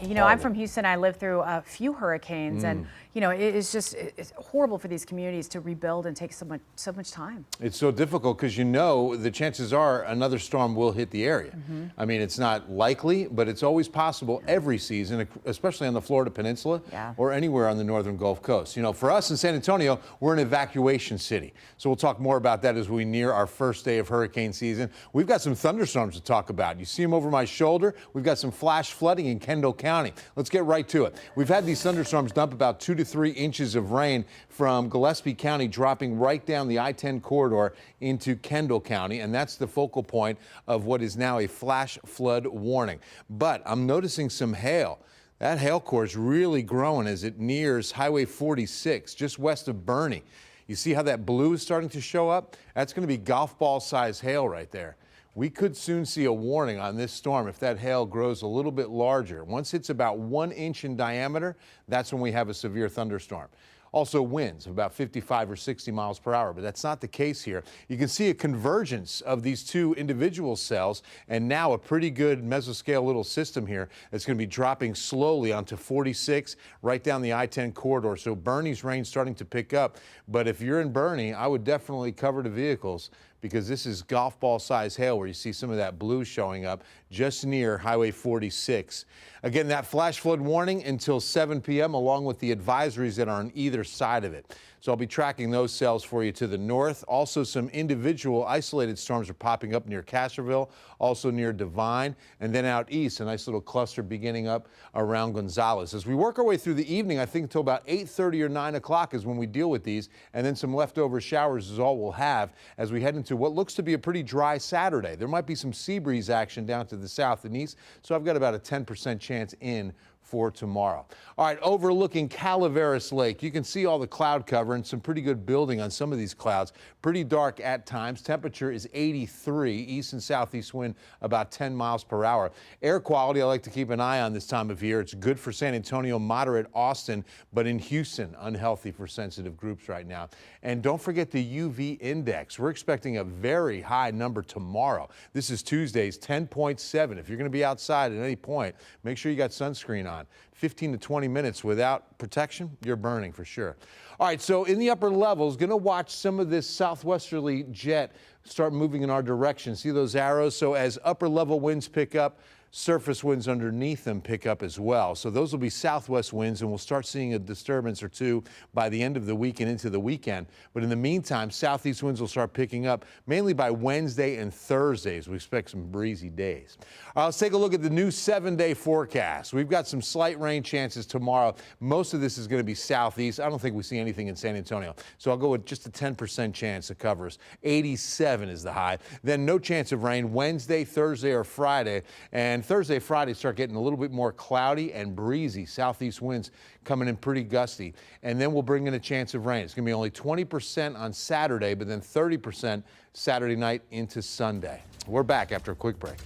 You know, I'm from Houston. I lived through a few hurricanes, and you know, it's horrible for these communities to rebuild and take so much time. It's so difficult because you know the chances are another storm will hit the area. I mean, it's not likely, but it's always possible every season, especially on the Florida Peninsula or anywhere on the northern Gulf Coast. You know, for us in San Antonio, we're an evacuation city. So we'll talk more about that as we near our first day of hurricane season. We've got some thunderstorms to talk about. You see them over my shoulder. We've got some flash flooding in Kendall County. Let's get right to it. We've had these thunderstorms dump about 2 to 3 inches of rain from Gillespie County, dropping right down the I-10 corridor into Kendall County, and that's the focal point of what is now a flash flood warning. But I'm noticing some hail. That hail core is really growing as it nears Highway 46, just west of Boerne. You see how that blue is starting to show up? That's going to be golf ball size hail right there. We could soon see a warning on this storm if that hail grows a little bit larger. Once it's about 1 inch in diameter, that's when we have a severe thunderstorm. Also winds of about 55 or 60 miles per hour, but that's not the case here. You can see a convergence of these two individual cells, and now a pretty good mesoscale little system here that's going to be dropping slowly onto 46 right down the I-10 corridor. So Boerne's rain starting to pick up, but if you're in Boerne, I would definitely cover the vehicles, because this is golf ball size hail where you see some of that blue showing up just near Highway 46. Again, that flash flood warning until 7 p.m. along with the advisories that are on either side of it. So I'll be tracking those cells for you to the north. Also, some individual isolated storms are popping up near Castroville, also near Devine, and then out east, a nice little cluster beginning up around Gonzales. As we work our way through the evening, I think until about 8:30 or 9 o'clock is when we deal with these, and then some leftover showers is all we'll have as we head into what looks to be a pretty dry Saturday. There might be some sea breeze action down to the south and east, so I've got about a 10% chance in for tomorrow. All right, overlooking Calaveras Lake, you can see all the cloud cover and some pretty good building on some of these clouds. Pretty dark at times. Temperature is 83, east and southeast wind about 10 miles per hour. Air quality I like to keep an eye on this time of year. It's good for San Antonio, moderate Austin, but in Houston, unhealthy for sensitive groups right now. And don't forget the UV index. We're expecting a very high number tomorrow. This is Tuesday's 10.7. If you're going to be outside at any point, make sure you got sunscreen on. 15 to 20 minutes without protection, you're burning for sure. All right, so in the upper levels, going to watch some of this southwesterly jet start moving in our direction. See those arrows? So as upper level winds pick up, surface winds underneath them pick up as well. So those will be southwest winds, and we'll start seeing a disturbance or two by the end of the week and into the weekend. But in the meantime, southeast winds will start picking up mainly by Wednesday and Thursdays. We expect some breezy days. Let's take a look at the new 7-day forecast. We've got some slight rain chances tomorrow. Most of this is going to be southeast. I don't think we see anything in San Antonio. So I'll go with just a 10% chance of covers. 87 is the high. Then no chance of rain Wednesday, Thursday, or Friday. And Thursday, Friday start getting a little bit more cloudy and breezy. Southeast winds coming in pretty gusty. And then we'll bring in a chance of rain. It's going to be only 20% on Saturday, but then 30% Saturday night into Sunday. We're back after a quick break.